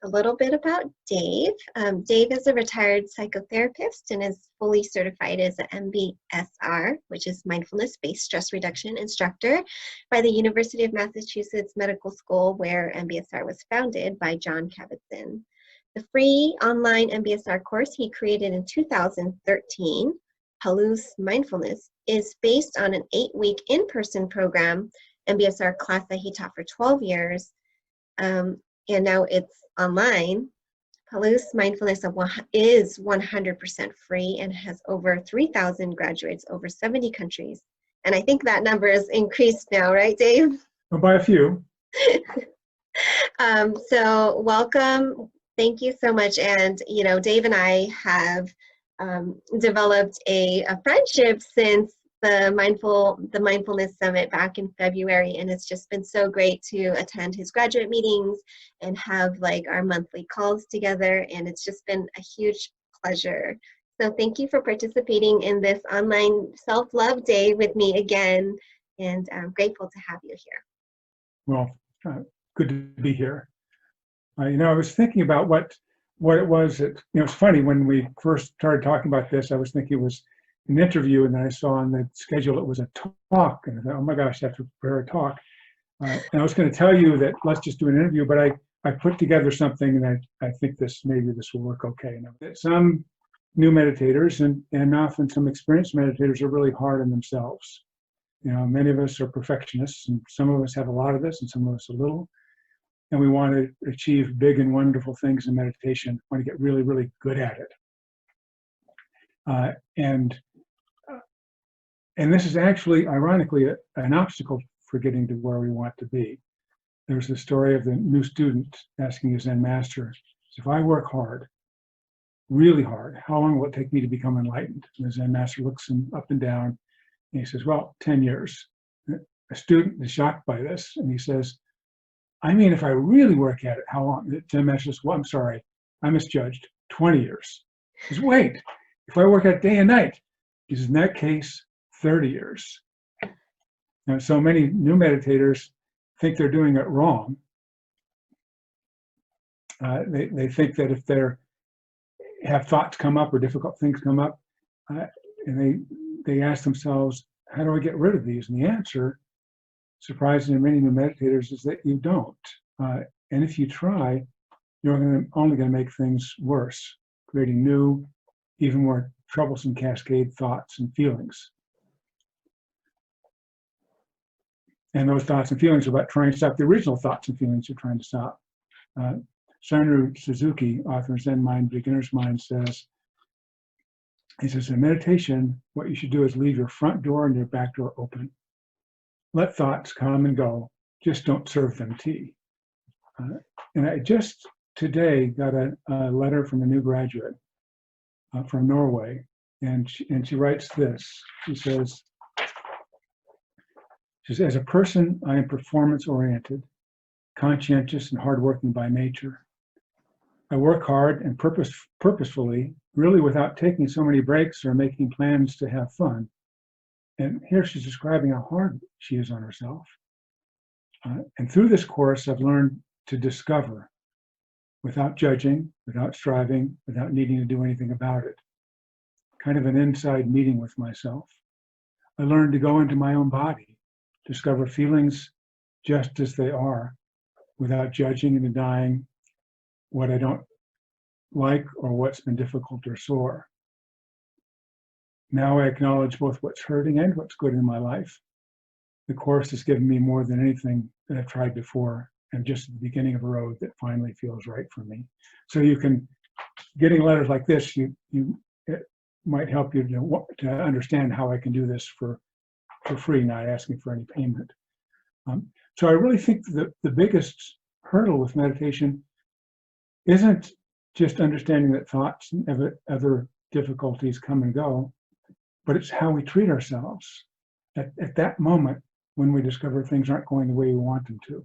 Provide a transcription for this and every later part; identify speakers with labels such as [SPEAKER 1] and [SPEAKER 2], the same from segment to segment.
[SPEAKER 1] A little bit about Dave. Dave is a retired psychotherapist and is fully certified as an MBSR, which is Mindfulness-Based Stress Reduction Instructor by the University of Massachusetts Medical School, where MBSR was founded by John Kabat-Zinn. The free online MBSR course he created in 2013, Palouse Mindfulness, is based on an 8-week in-person program, MBSR class that he taught for 12 years. And now it's online. Palouse Mindfulness is 100% free and has over 3,000 graduates over 70 countries. And I think that number is increased now, right, Dave?
[SPEAKER 2] Well, by a few.
[SPEAKER 1] So welcome. Thank you so much. And, you know, Dave and I have developed a friendship since the Mindfulness Summit back in February, and it's just been so great to attend his graduate meetings and have like our monthly calls together, and it's just been a huge pleasure. So thank you for participating in this online self-love day with me again, and I'm grateful to have you here.
[SPEAKER 2] Well, good to be here. You know, I was thinking about what it was that, you know, it's funny, when we first started talking about this, I was thinking it was an interview, and then I saw on the schedule it was a talk, and I thought, oh my gosh, I have to prepare a talk. And I was going to tell you that let's just do an interview, but I put together something, and I think maybe this will work okay. You know, some new meditators and often some experienced meditators are really hard on themselves. You know, many of us are perfectionists, and some of us have a lot of this, and some of us a little. And we want to achieve big and wonderful things in meditation, want to get really, really good at it. And this is actually, ironically, an obstacle for getting to where we want to be. There's the story of the new student asking his Zen master, if I work hard, really hard, how long will it take me to become enlightened? And the Zen master looks him up and down, and he says, well, 10 years. A student is shocked by this, and he says, I mean, if I really work at it, how long? The Zen master says, well, I'm sorry, I misjudged, 20 years. He says, wait, if I work at it day and night, he says, in that case, 30 years. Now, so many new meditators think they're doing it wrong. They think that if they have thoughts come up or difficult things come up, and they ask themselves, how do I get rid of these? And the answer, surprising to many new meditators, is that you don't. And if you try, you're only going to make things worse, creating new, even more troublesome cascade thoughts and feelings. And those thoughts and feelings are about trying to stop the original thoughts and feelings you're trying to stop. Sanru Suzuki, author of Zen Mind, Beginner's Mind, says, in meditation, what you should do is leave your front door and your back door open. Let thoughts come and go, just don't serve them tea. And I just today got a letter from a new graduate from Norway, and she writes this. She says, as a person, I am performance-oriented, conscientious, and hardworking by nature. I work hard and purposefully, really without taking so many breaks or making plans to have fun. And here she's describing how hard she is on herself. And through this course, I've learned to discover, without judging, without striving, without needing to do anything about it. Kind of an inside meeting with myself. I learned to go into my own body, discover feelings just as they are, without judging and denying what I don't like or what's been difficult or sore. Now I acknowledge both what's hurting and what's good in my life. The Course has given me more than anything that I've tried before, and just at the beginning of a road that finally feels right for me. So you can, getting letters like this, it might help you to understand how I can do this for free, not asking for any payment. So I really think that the biggest hurdle with meditation isn't just understanding that thoughts and other difficulties come and go, but it's how we treat ourselves at that moment when we discover things aren't going the way we want them to.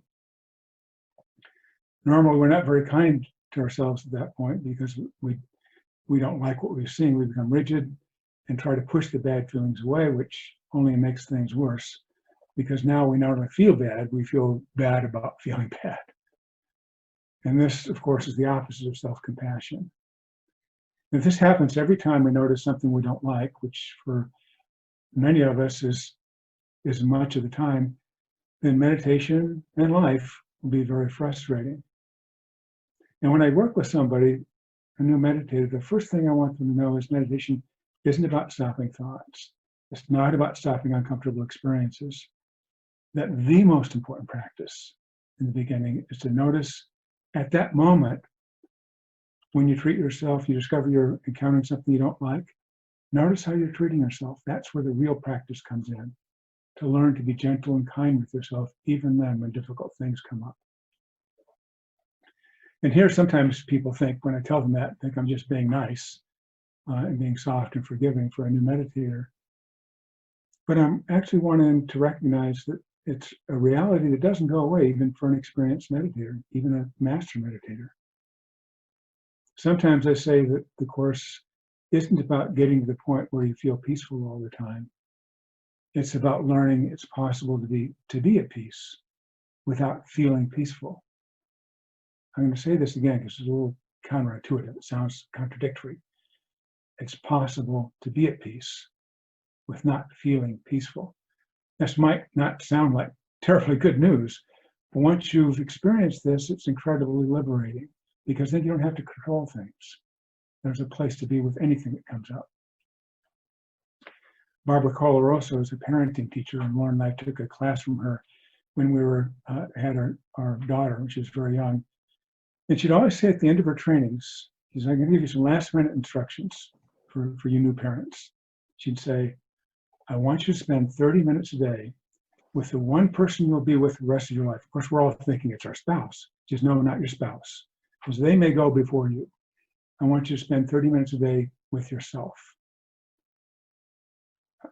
[SPEAKER 2] Normally, we're not very kind to ourselves at that point because we don't like what we've seen. We become rigid and try to push the bad feelings away, which only makes things worse, because now we not only feel bad, we feel bad about feeling bad. And this, of course, is the opposite of self-compassion. If this happens every time we notice something we don't like, which for many of us is much of the time, then meditation and life will be very frustrating. And when I work with somebody, a new meditator, the first thing I want them to know is meditation isn't about stopping thoughts. It's not about stopping uncomfortable experiences. That the most important practice in the beginning is to notice at that moment when you treat yourself, you discover you're encountering something you don't like, notice how you're treating yourself. That's where the real practice comes in, to learn to be gentle and kind with yourself, even then when difficult things come up. And here sometimes people think, when I tell them that, think I'm just being nice and being soft and forgiving for a new meditator. But I'm actually wanting to recognize that it's a reality that doesn't go away even for an experienced meditator, even a master meditator. Sometimes I say that the Course isn't about getting to the point where you feel peaceful all the time. It's about learning it's possible to be at peace without feeling peaceful. I'm going to say this again because it's a little counterintuitive. It sounds contradictory. It's possible to be at peace with not feeling peaceful. This might not sound like terribly good news, but once you've experienced this, it's incredibly liberating because then you don't have to control things. There's a place to be with anything that comes up. Barbara Coloroso is a parenting teacher, and Lauren and I took a class from her when we had our daughter, when she was very young. And she'd always say at the end of her trainings, she's like, I'm going to give you some last minute instructions for you new parents. She'd say, I want you to spend 30 minutes a day with the one person you'll be with the rest of your life. Of course, we're all thinking it's our spouse. Just no, not your spouse, because they may go before you. I want you to spend 30 minutes a day with yourself.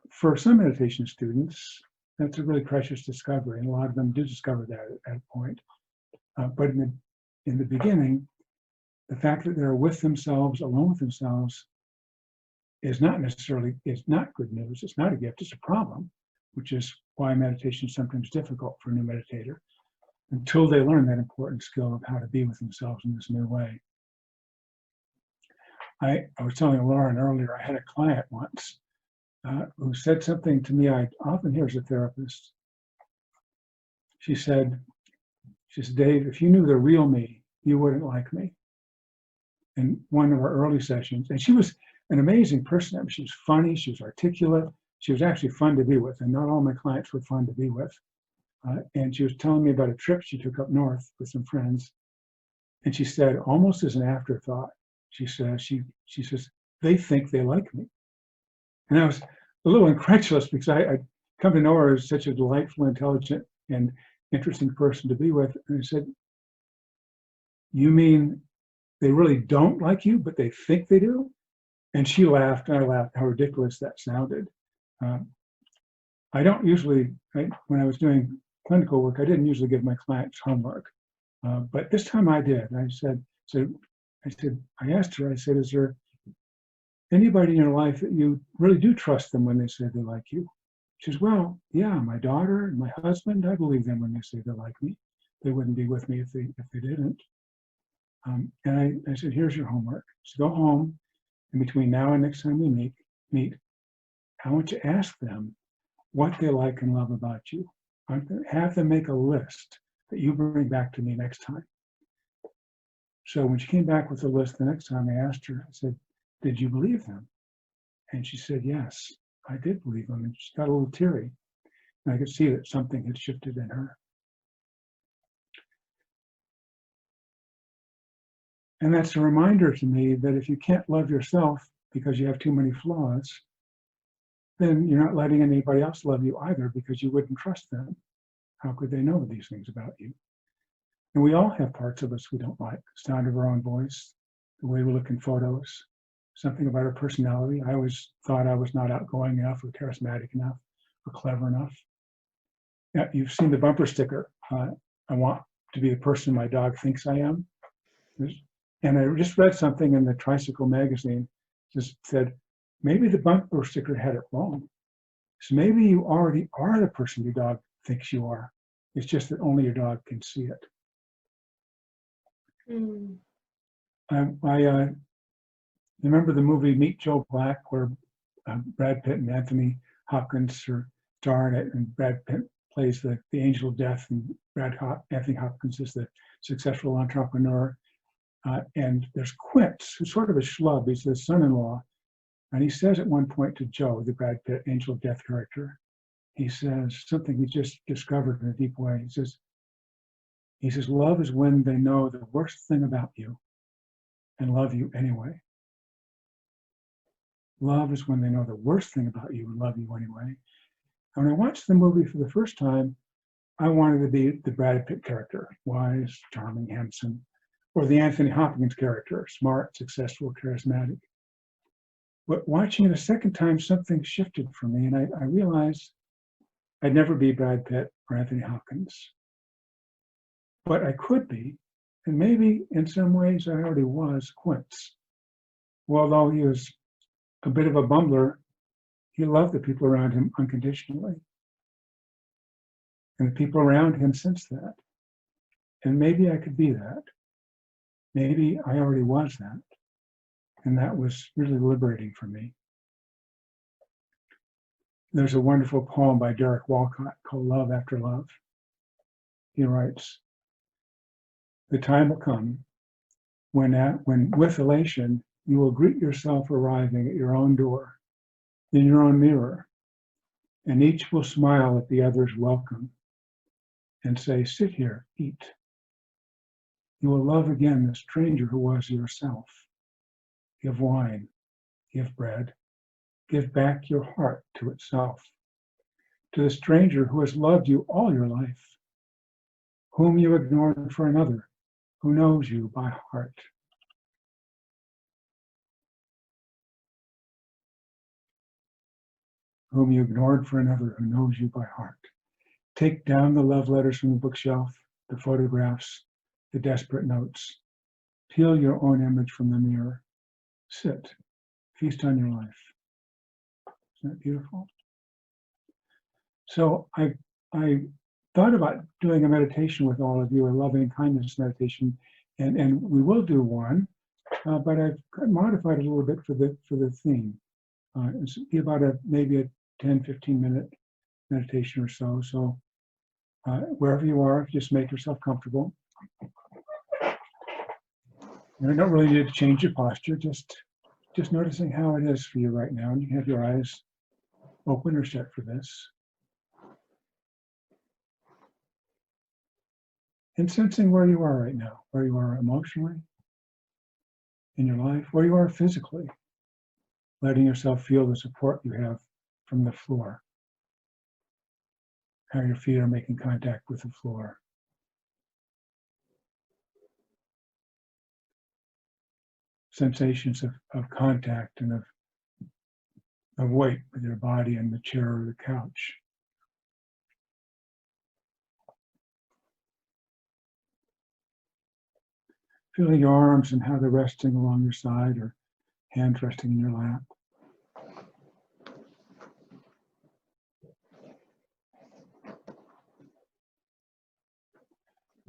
[SPEAKER 2] For some meditation students, that's a really precious discovery, and a lot of them do discover that at a point. But in the beginning, the fact that they're with themselves, alone with themselves, is not good news. It's not a gift, it's a problem, which is why meditation is sometimes difficult for a new meditator until they learn that important skill of how to be with themselves in this new way. I was telling Lauren earlier, I had a client once who said something to me I often hear as a therapist. She said, Dave, if you knew the real me, you wouldn't like me. In one of our early sessions, and she was an amazing person. I mean, she was funny, she was articulate, she was actually fun to be with, and not all my clients were fun to be with. And she was telling me about a trip she took up north with some friends. And she said, almost as an afterthought, she says, they think they like me. And I was a little incredulous because I come to know her as such a delightful, intelligent, and interesting person to be with. And I said, you mean they really don't like you, but they think they do? And she laughed, and I laughed, how ridiculous that sounded. I don't usually, when I was doing clinical work, I didn't usually give my clients homework. But this time I did. I asked her, is there anybody in your life that you really do trust them when they say they like you? She says, well, yeah, my daughter and my husband, I believe them when they say they like me. They wouldn't be with me if they didn't. And I said, here's your homework. So go home, and between now and next time we meet, I want you to ask them what they like and love about you. Have them make a list that you bring back to me next time. So when she came back with the list the next time, I asked her, I said, did you believe them? And she said, yes, I did believe them. And she got a little teary. And I could see that something had shifted in her. And that's a reminder to me that if you can't love yourself because you have too many flaws, then you're not letting anybody else love you either because you wouldn't trust them. How could they know these things about you? And we all have parts of us we don't like. The sound of our own voice, the way we look in photos, something about our personality. I always thought I was not outgoing enough or charismatic enough or clever enough. Yeah, you've seen the bumper sticker. I want to be the person my dog thinks I am. And I just read something in the Tricycle magazine, just said, maybe the bumper sticker had it wrong. So maybe you already are the person your dog thinks you are. It's just that only your dog can see it.
[SPEAKER 1] Mm.
[SPEAKER 2] I remember the movie Meet Joe Black, where Brad Pitt and Anthony Hopkins are starring it, and Brad Pitt plays the angel of death, and Anthony Hopkins is the successful entrepreneur. And there's Quince, who's sort of a schlub. He's the son-in-law, and he says at one point to Joe, the Brad Pitt angel of death character, he says something he just discovered in a deep way. He says, love is when they know the worst thing about you and love you anyway. Love is when they know the worst thing about you and love you anyway. And when I watched the movie for the first time, I wanted to be the Brad Pitt character, wise, charming, handsome, or the Anthony Hopkins character, smart, successful, charismatic. But watching it a second time, something shifted for me, and I realized I'd never be Brad Pitt or Anthony Hopkins. But I could be, and maybe in some ways I already was, Quince. Well, although he was a bit of a bumbler, he loved the people around him unconditionally. And the people around him sensed that. And maybe I could be that. Maybe I already was that. And that was really liberating for me. There's a wonderful poem by Derek Walcott called Love After Love. He writes, the time will come when with elation, you will greet yourself arriving at your own door, in your own mirror, and each will smile at the other's welcome and say, sit here, eat. You will love again the stranger who was yourself. Give wine, give bread, give back your heart to itself, to the stranger who has loved you all your life, whom you ignored for another, who knows you by heart. Whom you ignored for another, who knows you by heart. Take down the love letters from the bookshelf, the photographs, the desperate notes. Peel your own image from the mirror. Sit, feast on your life. Isn't that beautiful? So I thought about doing a meditation with all of you, a loving kindness meditation, and we will do one, but I've modified it a little bit for the theme. It's be about maybe a 10, 15-minute meditation or so. So wherever you are, just make yourself comfortable. You don't really need to change your posture, just noticing how it is for you right now. And you can have your eyes open or shut for this. And sensing where you are right now, where you are emotionally in your life, where you are physically, letting yourself feel the support you have from the floor, how your feet are making contact with the floor. Sensations of contact and of weight with your body and the chair or the couch. Feeling your arms and how they're resting along your side or hands resting in your lap.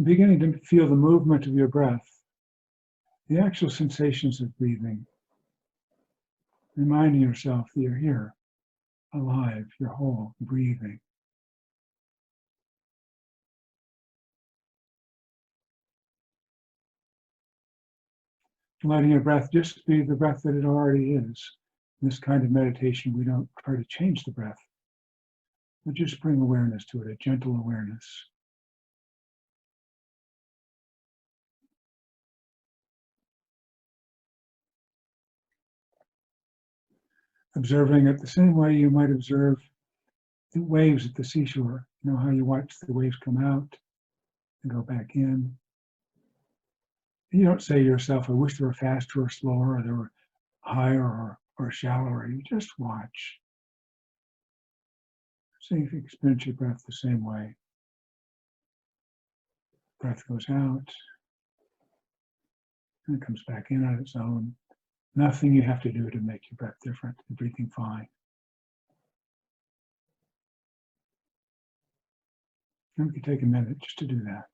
[SPEAKER 2] Beginning to feel the movement of your breath, the actual sensations of breathing. Reminding yourself that you're here, alive, you're whole, breathing. Letting your breath just be the breath that it already is. In this kind of meditation, we don't try to change the breath, but just bring awareness to it, a gentle awareness. Observing it the same way you might observe the waves at the seashore. You know how you watch the waves come out and go back in. You don't say to yourself, I wish they were faster or slower, or they were higher or shallower. You just watch. See if you experience your breath the same way. Breath goes out and it comes back in on its own. Nothing you have to do to make your breath different. You're breathing fine. And we could take a minute just to do that.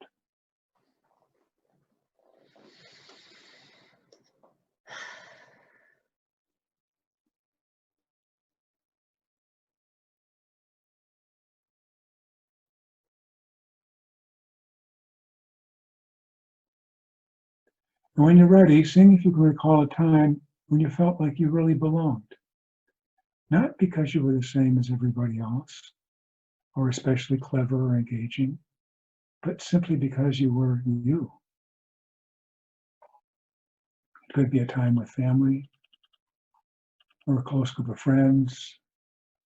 [SPEAKER 2] And when you're ready, sing if you can recall a time when you felt like you really belonged. Not because you were the same as everybody else, or especially clever or engaging, but simply because you were you. It could be a time with family, or a close group of friends,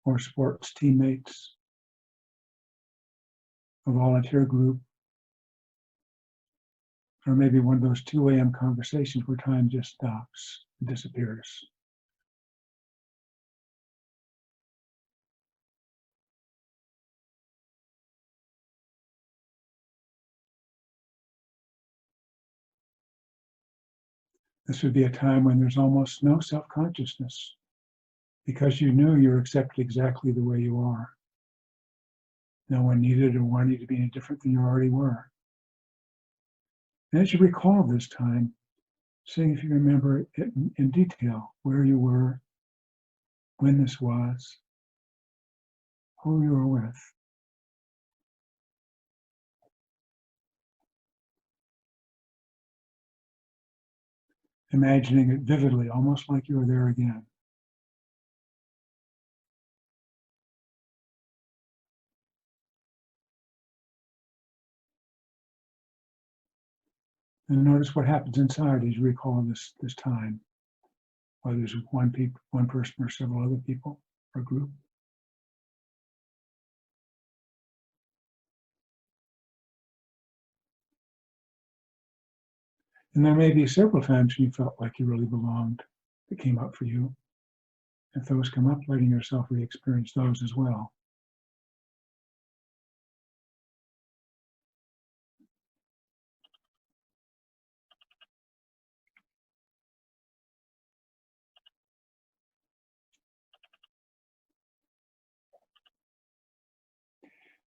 [SPEAKER 2] or sports teammates, a volunteer group, or maybe one of those 2 a.m. conversations where time just stops and disappears. This would be a time when there's almost no self-consciousness because you knew you were accepted exactly the way you are. No one needed or wanted you to be any different than you already were. And as you recall this time, seeing if you remember it in detail, where you were, when this was, who you were with. Imagining it vividly, almost like you were there again. And notice what happens inside as you recall this time, whether it's one person or several other people or group. And there may be several times when you felt like you really belonged that came up for you. If those come up, letting yourself re-experience those as well.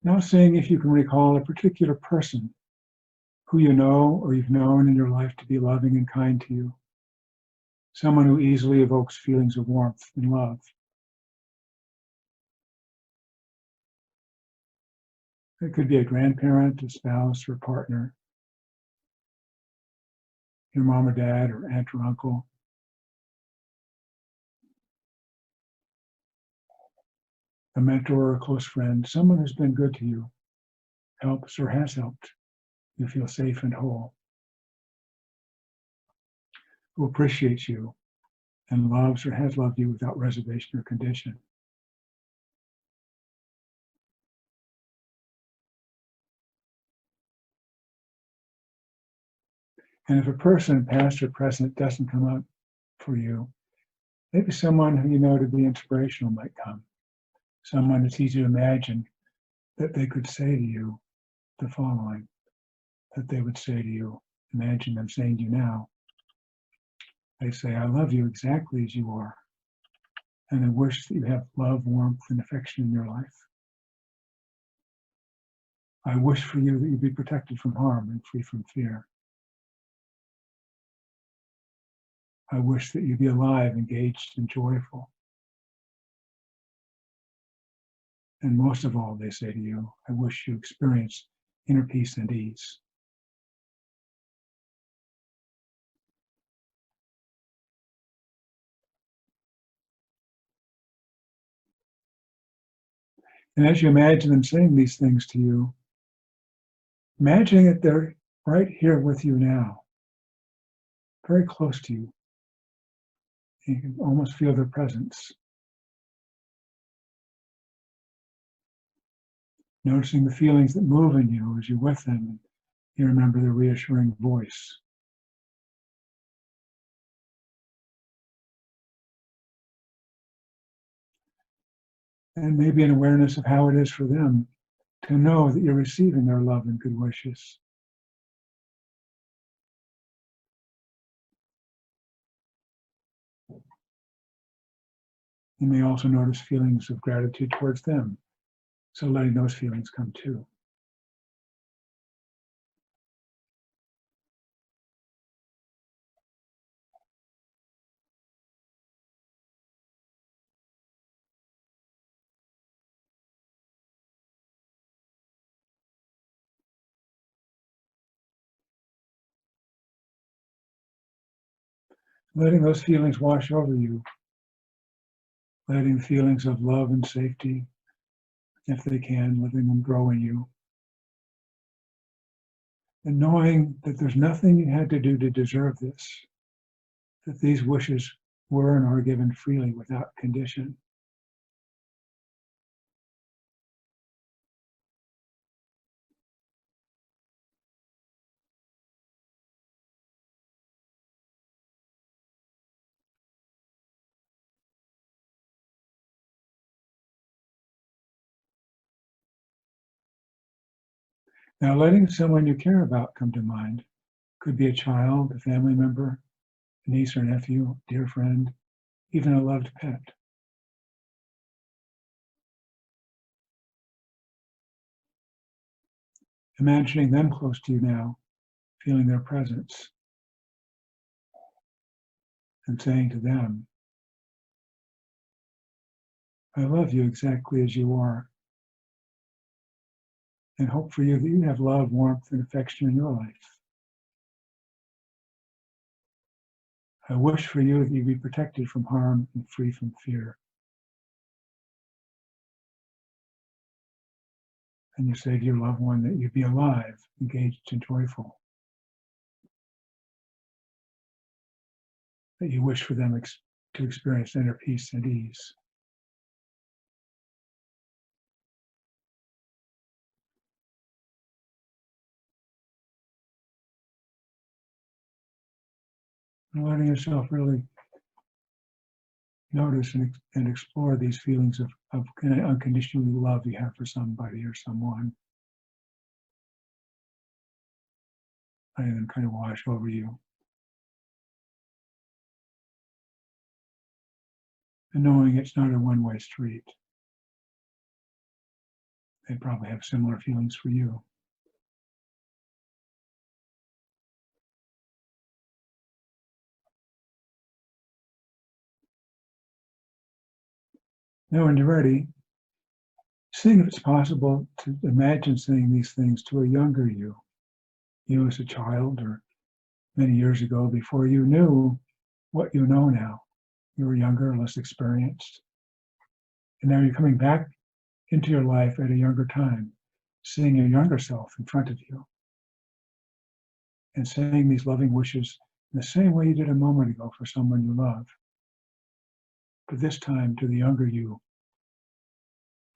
[SPEAKER 2] Now seeing if you can recall a particular person who you know or you've known in your life to be loving and kind to you. Someone who easily evokes feelings of warmth and love. It could be a grandparent, a spouse, or a partner, your mom or dad, or aunt or uncle. A mentor or a close friend, someone who's been good to you, helps or has helped you feel safe and whole, who appreciates you and loves or has loved you without reservation or condition. And if a person, past or present, doesn't come up for you, maybe someone who you know to be inspirational might come. Someone it's easy to imagine that they could say to you the following, that they would say to you. Imagine them saying to you now. They say, I love you exactly as you are. And I wish that you have love, warmth, and affection in your life. I wish for you that you be protected from harm and free from fear. I wish that you be alive, engaged, and joyful. And most of all, they say to you, I wish you experience inner peace and ease. And as you imagine them saying these things to you, imagining that they're right here with you now, very close to you. You can almost feel their presence. Noticing the feelings that move in you as you're with them, and you remember their reassuring voice. And maybe an awareness of how it is for them to know that you're receiving their love and good wishes. You may also notice feelings of gratitude towards them, so letting those feelings come too. letting those feelings wash over you, letting feelings of love and safety, if they can, letting them grow in you. And knowing that there's nothing you had to do to deserve this, that these wishes were and are given freely without condition. Now, letting someone you care about come to mind. Could be a child, a family member, a niece or nephew, dear friend, even a loved pet. Imagining them close to you now, feeling their presence, and saying to them, I love you exactly as you are, and hope for you that you have love, warmth, and affection in your life. I wish for you that you be protected from harm and free from fear. And you say to your loved one that you be alive, engaged, and joyful. That you wish for them to experience inner peace and ease. And letting yourself really notice and explore these feelings of kind of unconditional love you have for somebody or someone. Letting them kind of wash over you. And knowing it's not a one-way street. They probably have similar feelings for you. Now, when you're ready, seeing if it's possible to imagine saying these things to a younger you as a child or many years ago before you knew what you know now. You were younger, less experienced. And now you're coming back into your life at a younger time, seeing your younger self in front of you and saying these loving wishes in the same way you did a moment ago for someone you love. But this time to the younger you,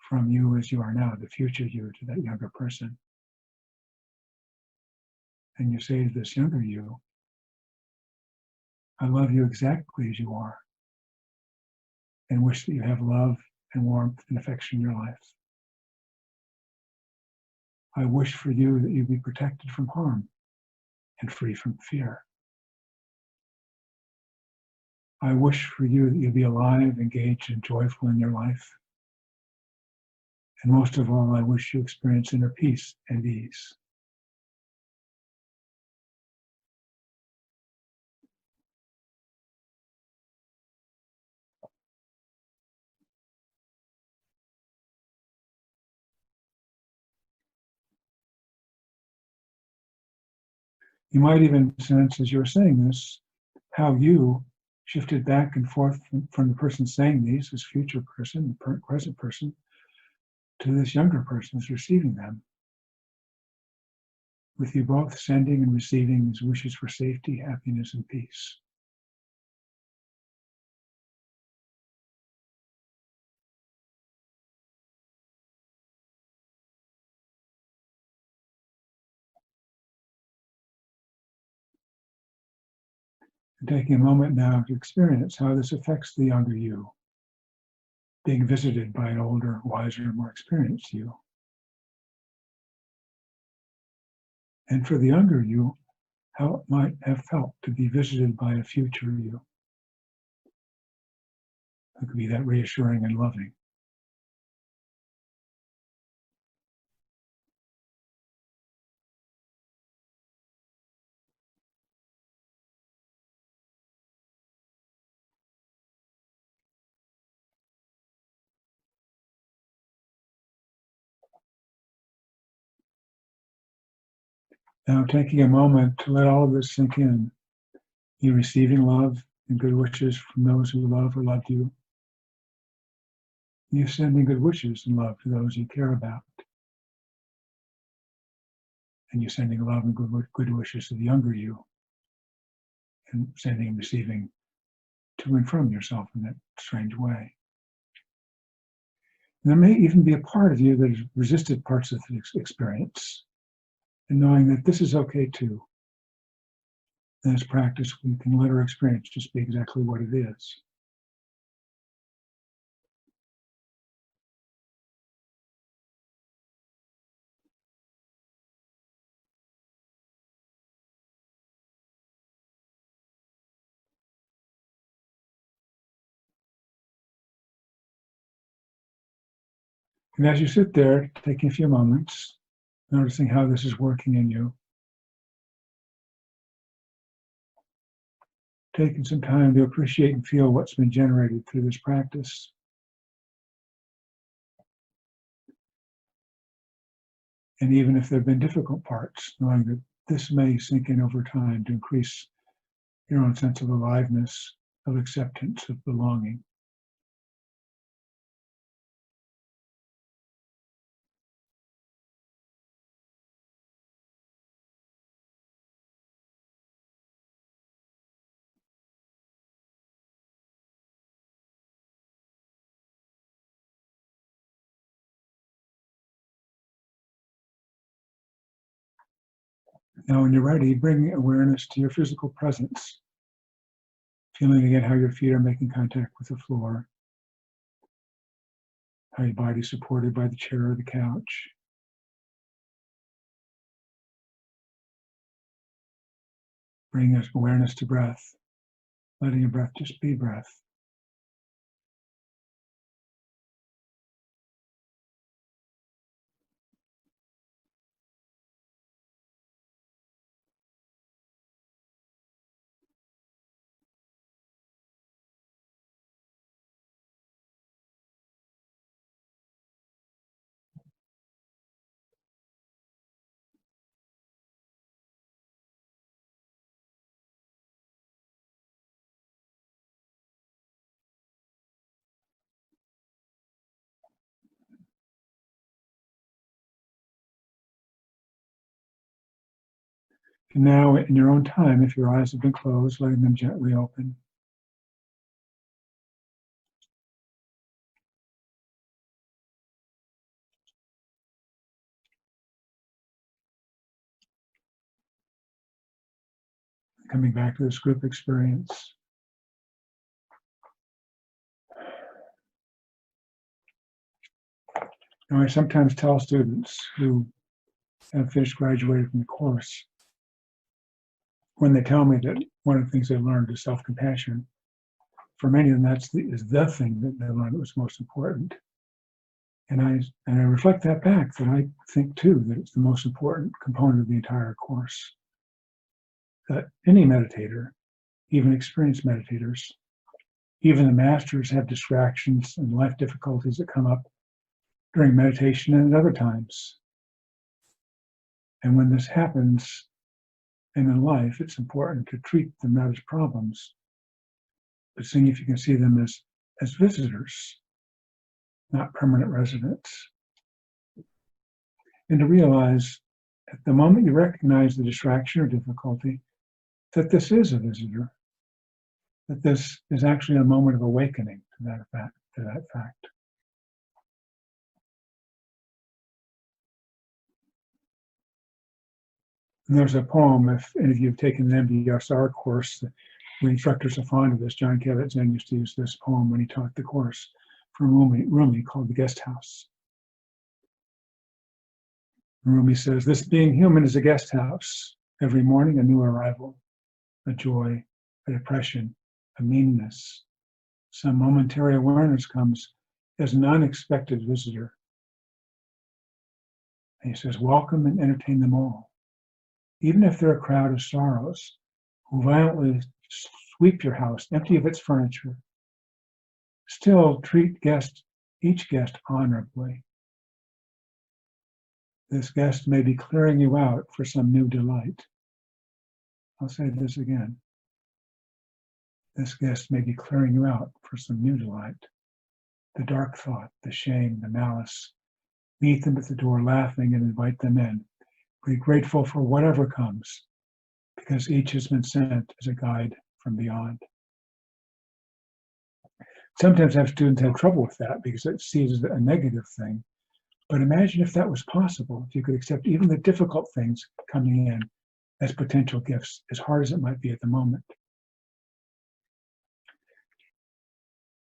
[SPEAKER 2] from you as you are now, the future you to that younger person. And you say to this younger you, I love you exactly as you are and wish that you have love and warmth and affection in your life. I wish for you that you be protected from harm and free from fear. I wish for you that you be alive, engaged, and joyful in your life. And most of all, I wish you experience inner peace and ease. You might even sense, as you're saying this, how you shifted back and forth from the person saying these, this future person, the present person, to this younger person who's receiving them. With you both sending and receiving these wishes for safety, happiness, and peace. And taking a moment now to experience how this affects the younger you, being visited by an older, wiser, more experienced you. And for the younger you, how it might have felt to be visited by a future you. It could be that reassuring and loving. Now taking a moment to let all of this sink in. You receiving love and good wishes from those who love or loved you. You sending good wishes and love to those you care about. And you sending love and good wishes to the younger you. And sending and receiving to and from yourself in that strange way. And there may even be a part of you that has resisted parts of the experience. And knowing that this is okay too. In this practice, we can let our experience just be exactly what it is. And as you sit there, taking a few moments, noticing how this is working in you, taking some time to appreciate and feel what's been generated through this practice. And even if there have been difficult parts, knowing that this may sink in over time to increase your own sense of aliveness, of acceptance, of belonging. Now, when you're ready, bring awareness to your physical presence, feeling again how your feet are making contact with the floor, how your body's supported by the chair or the couch. Bring this awareness to breath, letting your breath just be breath. And now, in your own time, if your eyes have been closed, letting them gently open. Coming back to this group experience. Now, I sometimes tell students who have finished graduating from the course, when they tell me that one of the things they learned is self-compassion, for many of them is the thing that they learned that was most important. And I reflect that back, that I think too that it's the most important component of the entire course. That any meditator, even experienced meditators, even the masters, have distractions and life difficulties that come up during meditation and at other times. And when this happens, and in life, it's important to treat them not as problems, but seeing if you can see them as visitors, not permanent residents. And to realize at the moment you recognize the distraction or difficulty, that this is a visitor, that this is actually a moment of awakening to that fact. And there's a poem, if any of you have taken the MBSR course, the instructors are fond of this. John Kabat-Zinn used to use this poem when he taught the course from Rumi called The Guest House. Rumi says, "This being human is a guest house. Every morning a new arrival, a joy, a depression, a meanness. Some momentary awareness comes as an unexpected visitor." And he says, "Welcome and entertain them all. Even if they're a crowd of sorrows who violently sweep your house, empty of its furniture, still treat each guest honorably. This guest may be clearing you out for some new delight." I'll say this again. This guest may be clearing you out for some new delight. The dark thought, the shame, the malice. Meet them at the door laughing and invite them in. Be grateful for whatever comes, because each has been sent as a guide from beyond. Sometimes I have students have trouble with that because it sees as a negative thing. But imagine if that was possible, if you could accept even the difficult things coming in as potential gifts, as hard as it might be at the moment.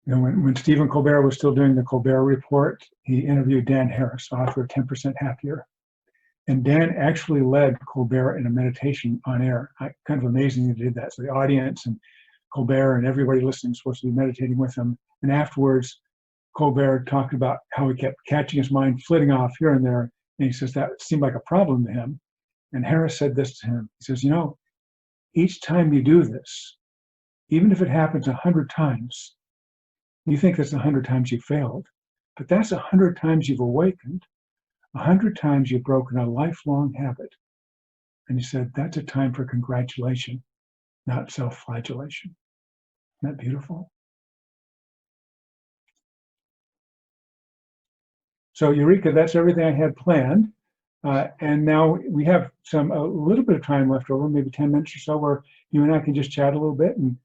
[SPEAKER 2] You know, when Stephen Colbert was still doing the Colbert Report, he interviewed Dan Harris, author of 10% Happier. And Dan actually led Colbert in a meditation on air. Kind of amazing that he did that. So the audience and Colbert and everybody listening is supposed to be meditating with him. And afterwards, Colbert talked about how he kept catching his mind flitting off here and there. And he says that seemed like a problem to him. And Harris said this to him. He says, you know, each time you do this, even if it happens 100 times, you think that's 100 times you failed, but that's 100 times you've awakened, 100 times you've broken a lifelong habit. And he said, that's a time for congratulation, not self-flagellation. Isn't that beautiful? So Yurika, that's everything I had planned. And now we have a little bit of time left over, maybe 10 minutes or so, where you and I can just chat a little bit, and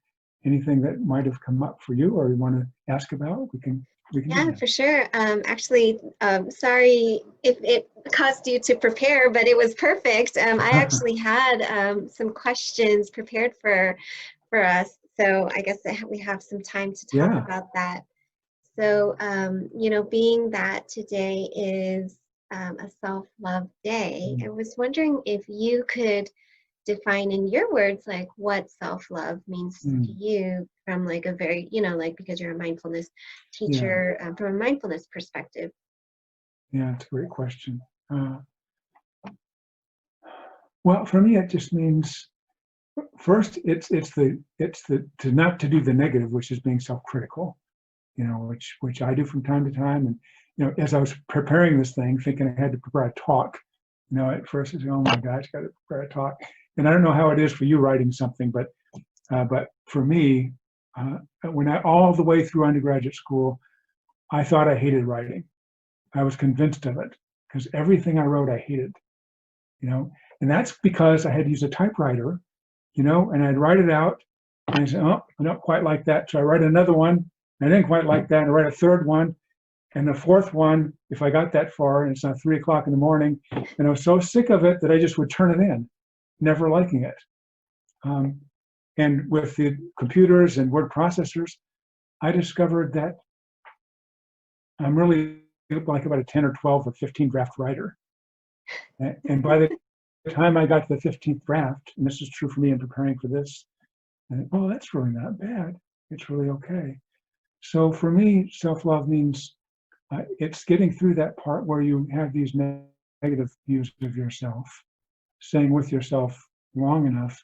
[SPEAKER 2] anything that might have come up for you or you want to ask about, we can
[SPEAKER 1] Yeah, for sure. Actually, sorry if it caused you to prepare, but it was perfect. I actually had some questions prepared for us, so I guess that we have some time to talk about that. So, you know, being that today is a self-love day, I was wondering if you could define in your words like what self-love means to you from like a very, you know, like because you're a mindfulness teacher, from a mindfulness perspective.
[SPEAKER 2] Yeah, it's a great question. Well, for me, it just means first it's the to not to do the negative, which is being self-critical, you know, which I do from time to time. And you know, as I was preparing this thing, thinking I had to prepare a talk, you know, at first I said, oh my gosh, got to prepare a talk. And I don't know how it is for you writing something, but for me, when all the way through undergraduate school, I thought I hated writing. I was convinced of it because everything I wrote, I hated, you know, and that's because I had to use a typewriter, you know, and I'd write it out and I said, oh, I don't quite like that. So I write another one. I didn't quite like that. And I write a third one. And the fourth one, if I got that far and it's not 3 o'clock in the morning, and I was so sick of it that I just would turn it in, never liking it. And with the computers and word processors, I discovered that I'm really like about a 10 or 12 or 15 draft writer. And by the time I got to the 15th draft, and this is true for me in preparing for this, I think, oh, that's really not bad. It's really okay. So for me, self-love means it's getting through that part where you have these negative views of yourself, staying with yourself long enough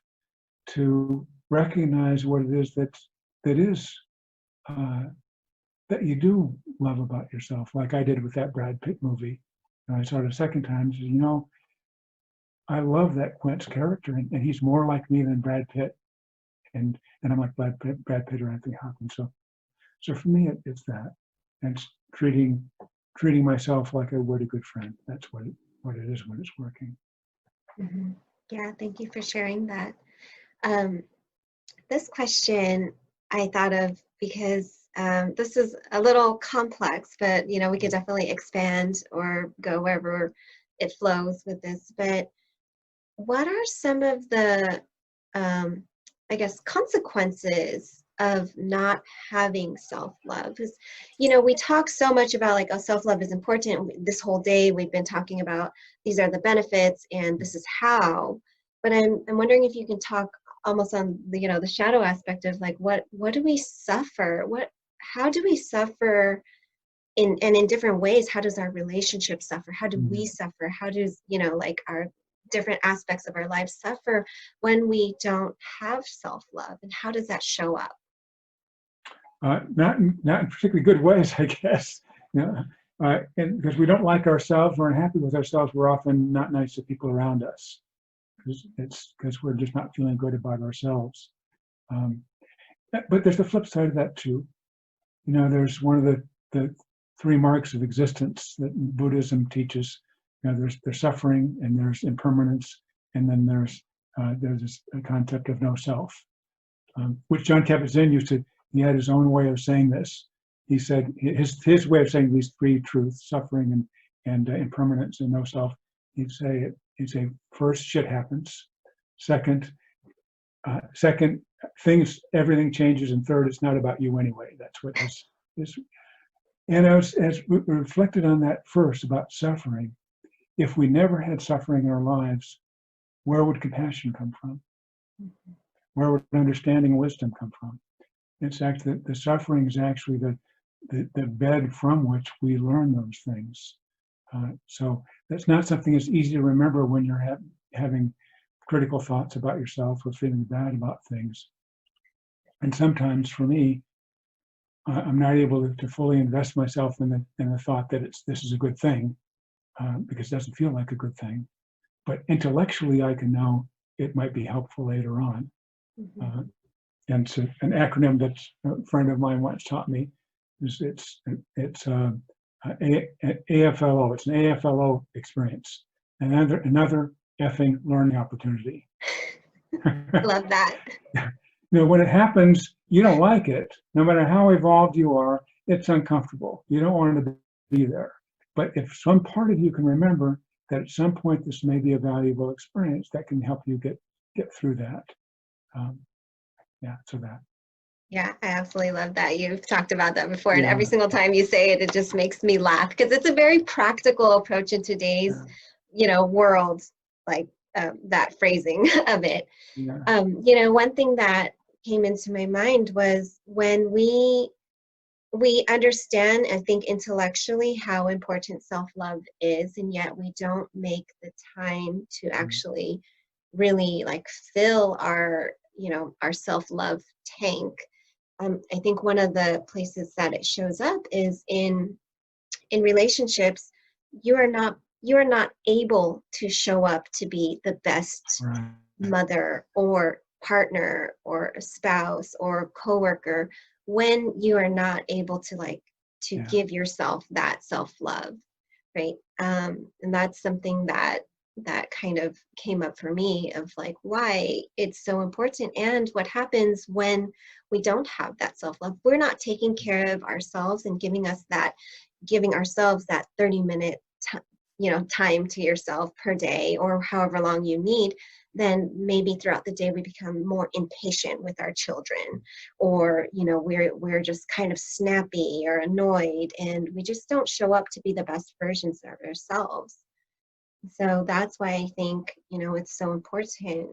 [SPEAKER 2] to recognize what it is that you do love about yourself, like I did with that Brad Pitt movie. And I saw it a second time. Said, you know, I love that Quint's character, and he's more like me than Brad Pitt, and I'm like Brad Pitt or Anthony Hopkins. So for me, it's that, and it's treating myself like I would a good friend. That's what it is when it's working.
[SPEAKER 1] Mm-hmm. Yeah, thank you for sharing that. This question I thought of because this is a little complex, but you know, we could definitely expand or go wherever it flows with this. But what are some of the, I guess, consequences of not having self-love? Because, you know, we talk so much about like, oh, self-love is important. This whole day we've been talking about these are the benefits and this is how. But I'm wondering if you can talk almost on the, you know, the shadow aspect of like what do we suffer? How do we suffer in different ways? How does our relationship suffer? How do we suffer? How does, you know, like our different aspects of our lives suffer when we don't have self-love, and how does that show up?
[SPEAKER 2] Not in particularly good ways, I guess. You know, and because we don't like ourselves, we're unhappy with ourselves, we're often not nice to people around us. Because we're just not feeling good about ourselves. but there's the flip side of that too. There's one of the three marks of existence that Buddhism teaches. There's suffering, and there's impermanence, and then there's this concept of no self, which John Kabat-Zinn used to. He had his own way of saying this. He said his way of saying these three truths: suffering and impermanence and no self. He'd say first, shit happens. Second, everything changes, and third, it's not about you anyway. That's what this. And as we reflected on that first about suffering, if we never had suffering in our lives, where would compassion come from? Where would understanding and wisdom come from? It's actually the suffering is actually the bed from which we learn those things. So that's not something that's easy to remember when you're having critical thoughts about yourself or feeling bad about things. And sometimes for me, I'm not able to fully invest myself in the thought that this is a good thing, because it doesn't feel like a good thing. But intellectually, I can know it might be helpful later on.
[SPEAKER 1] Mm-hmm.
[SPEAKER 2] And so an acronym that a friend of mine once taught me is it's AFLO. It's an AFLO experience. Another effing learning opportunity.
[SPEAKER 1] Love that.
[SPEAKER 2] When it happens, you don't like it. No matter how evolved you are, it's uncomfortable. You don't want to be there. But if some part of you can remember that at some point this may be a valuable experience, that can help you get through that. So that.
[SPEAKER 1] Yeah, I absolutely love that. You've talked about that before, and every single time you say it, it just makes me laugh, because it's a very practical approach in today's, world, like that phrasing of it.
[SPEAKER 2] Yeah.
[SPEAKER 1] One thing that came into my mind was when we understand, I think, intellectually how important self-love is, and yet we don't make the time to actually really fill our our self-love tank. I think one of the places that it shows up is in relationships. You are not able to show up to be the best mother or partner or a spouse or coworker when you are not able to give yourself that self-love, right? And that's something that kind of came up for me, of why it's so important, and what happens when we don't have that self-love. We're not taking care of ourselves and giving ourselves that 30-minute time to yourself per day, or however long you need. Then maybe throughout the day we become more impatient with our children, or we're just kind of snappy or annoyed, and we just don't show up to be the best versions of ourselves. So that's why I think it's so important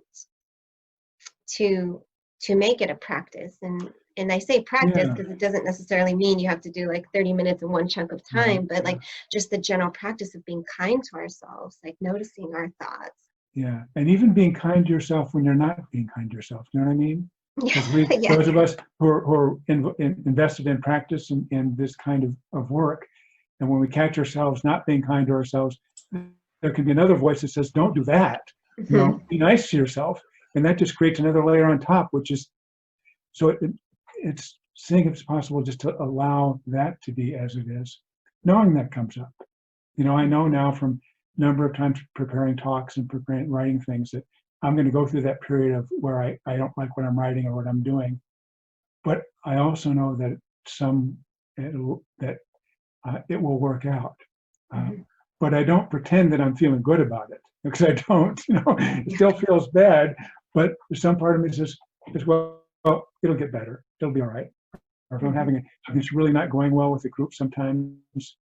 [SPEAKER 1] to make it a practice. And I say practice because it doesn't necessarily mean you have to do 30 minutes in one chunk of time, but just the general practice of being kind to ourselves, noticing our thoughts.
[SPEAKER 2] Yeah, and even being kind to yourself when you're not being kind to yourself. You know what I mean? Because those of us who are invested in practice and in this kind of work, and when we catch ourselves not being kind to ourselves, there can be another voice that says, "Don't do that." Be nice to yourself, and that just creates another layer on top, which is so it's seeing if it's possible just to allow that to be as it is, knowing that comes up. I know now from a number of times preparing talks and writing things that I'm going to go through that period of where I don't like what I'm writing or what I'm doing, but I also know that it will work out. But I don't pretend that I'm feeling good about it, because I don't. It still feels bad, but some part of me says, well, it'll get better. It'll be all right. Or if I'm it's really not going well with the group sometimes,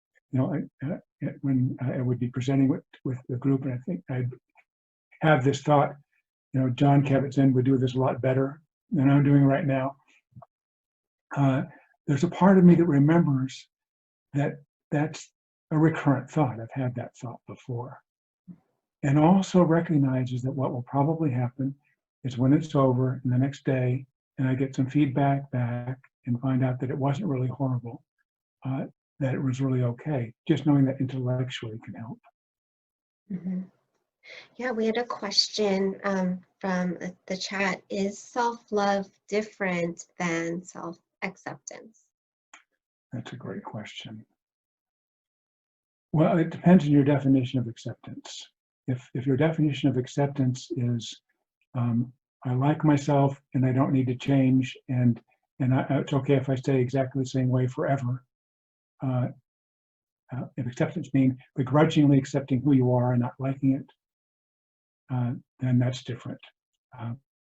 [SPEAKER 2] when I would be presenting with the group, and I think I'd have this thought, John Kabat-Zinn would do this a lot better than I'm doing right now. There's a part of me that remembers that that's a recurrent thought. I've had that thought before. And also recognizes that what will probably happen is when it's over and the next day, and I get some feedback back and find out that it wasn't really horrible, that it was really okay. Just knowing that intellectually can help.
[SPEAKER 1] Yeah, we had a question from the chat, is self-love different than self-acceptance?
[SPEAKER 2] That's a great question. Well, it depends on your definition of acceptance. If your definition of acceptance is I like myself and I don't need to change, and it's okay if I stay exactly the same way forever. If acceptance means begrudgingly accepting who you are and not liking it, then that's different.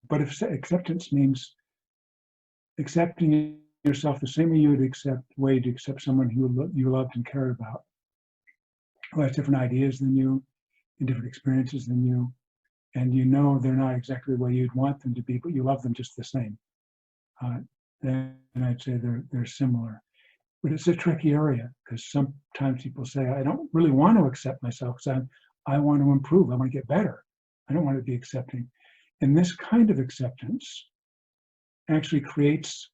[SPEAKER 2] But if acceptance means accepting yourself the same way you would accept someone who you loved and cared about, who has different ideas than you and different experiences than you, and you know they're not exactly the way you'd want them to be, but you love them just the same, then I'd say they're similar. But it's a tricky area because sometimes people say, I don't really want to accept myself because I want to improve. I want to get better. I don't want to be accepting. And this kind of acceptance actually creates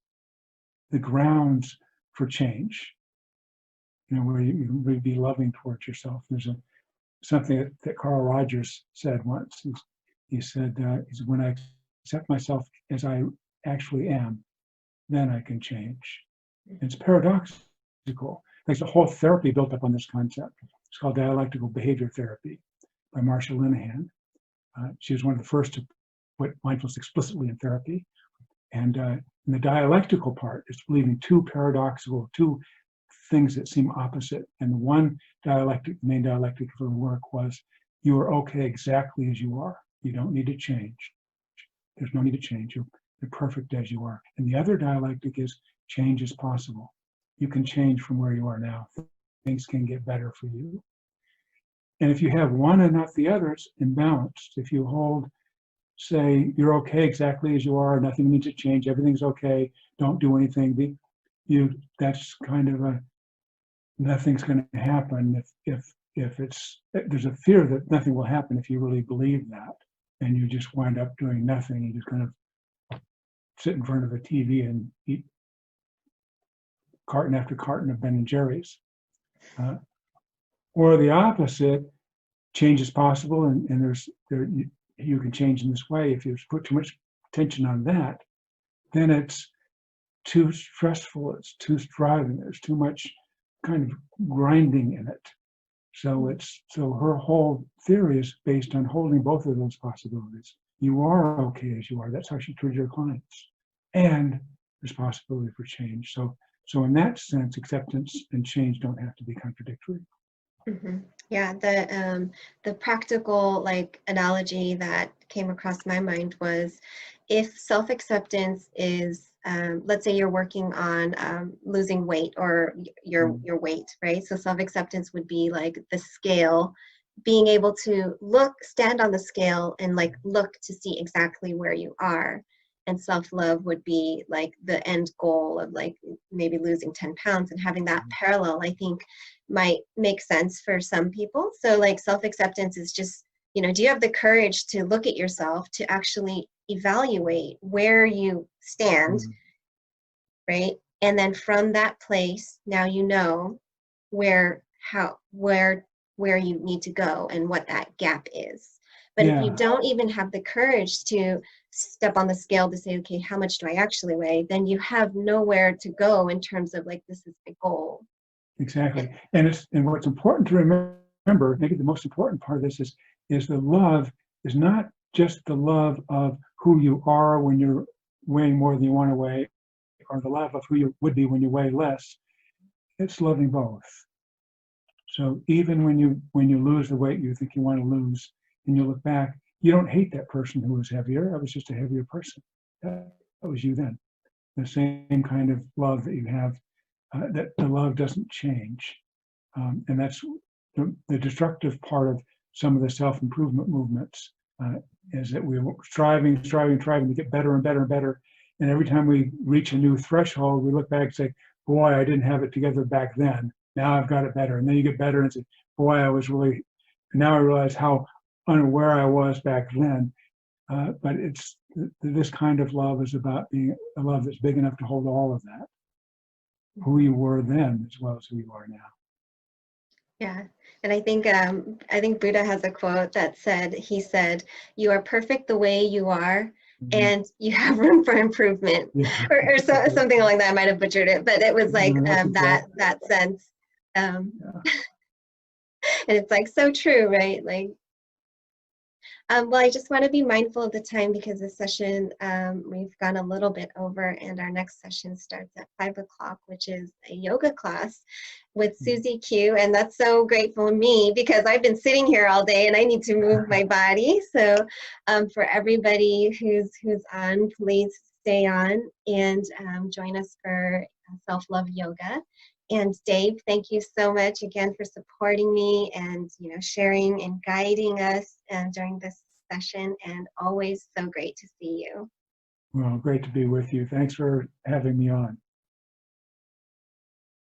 [SPEAKER 2] the grounds for change, where you would be loving towards yourself. There's something that Carl Rogers said once. He said, when I accept myself as I actually am, then I can change. It's paradoxical. There's a whole therapy built up on this concept. It's called dialectical behavior therapy by Marsha Linehan. She was one of the first to put mindfulness explicitly in therapy. And the dialectical part is believing two things that seem opposite. And the one main dialectic for the work was, you are okay exactly as you are. You don't need to change. There's no need to change. You're perfect as you are. And the other dialectic is, change is possible. You can change from where you are now. Things can get better for you. And if you have one and not the other, it's imbalanced. If you hold, say, you're okay exactly as you are, nothing needs to change, everything's okay, don't do anything, that's kind of nothing's going to happen if there's a fear that nothing will happen if you really believe that, and you just wind up doing nothing. You just kind of sit in front of a TV and eat carton after carton of Ben and Jerry's. Or the opposite, change is possible, and you can change in this way. If you put too much attention on that, then it's too stressful, it's too striving, there's too much kind of grinding in it. So her whole theory is based on holding both of those possibilities. You are okay as you are. That's how she treated her clients. And there's possibility for change. So in that sense, acceptance and change don't have to be contradictory.
[SPEAKER 1] Mm-hmm. Yeah, the practical analogy that came across my mind was, if self-acceptance is, let's say you're working on losing weight or your weight, right? So self-acceptance would be like the scale, being able to stand on the scale and look to see exactly where you are. And self-love would be like the end goal of maybe losing 10 pounds, and having that parallel, I think, might make sense for some people. So self-acceptance is just, do you have the courage to look at yourself, to actually evaluate where you stand, right? And then from that place, now you know where you need to go and what that gap is. But if you don't even have the courage to step on the scale to say, okay, how much do I actually weigh? Then you have nowhere to go in terms of this is my goal.
[SPEAKER 2] Exactly. And what's important to remember, maybe the most important part of this is the love is not just the love of who you are when you're weighing more than you want to weigh, or the love of who you would be when you weigh less. It's loving both. So even when you lose the weight you think you want to lose, and you look back, you don't hate that person who was heavier. I was just a heavier person. That was you then. The same kind of love that you have, that the love doesn't change. And that's the destructive part of some of the self-improvement movements, is that we're striving to get better and better and better. And every time we reach a new threshold, we look back and say, boy, I didn't have it together back then. Now I've got it better. And then you get better and say, boy, now I realize how unaware I was back then. But this kind of love is about being a love that's big enough to hold all of that, who you were then as well as who you are now.
[SPEAKER 1] Yeah. And I think Buddha has a quote that said, he said, "You are perfect the way you are,
[SPEAKER 2] Mhm.
[SPEAKER 1] and you have room for improvement,"
[SPEAKER 2] Yeah.
[SPEAKER 1] or so, something along that. I might have butchered it, but it was like
[SPEAKER 2] No, that's exactly.
[SPEAKER 1] that sense. Um,
[SPEAKER 2] Yeah.
[SPEAKER 1] and it's like so true, right? Like, well, I just want to be mindful of the time because this session, we've gone a little bit over, and our next session starts at 5 o'clock, which is a yoga class with Susie Q. And that's so great for me because I've been sitting here all day and I need to move my body. So for everybody who's on, please stay on and join us for self-love yoga. And Dave, thank you so much again for supporting me and sharing and guiding us during this session. And always so great to see you.
[SPEAKER 2] Well, great to be with you. Thanks for having me on.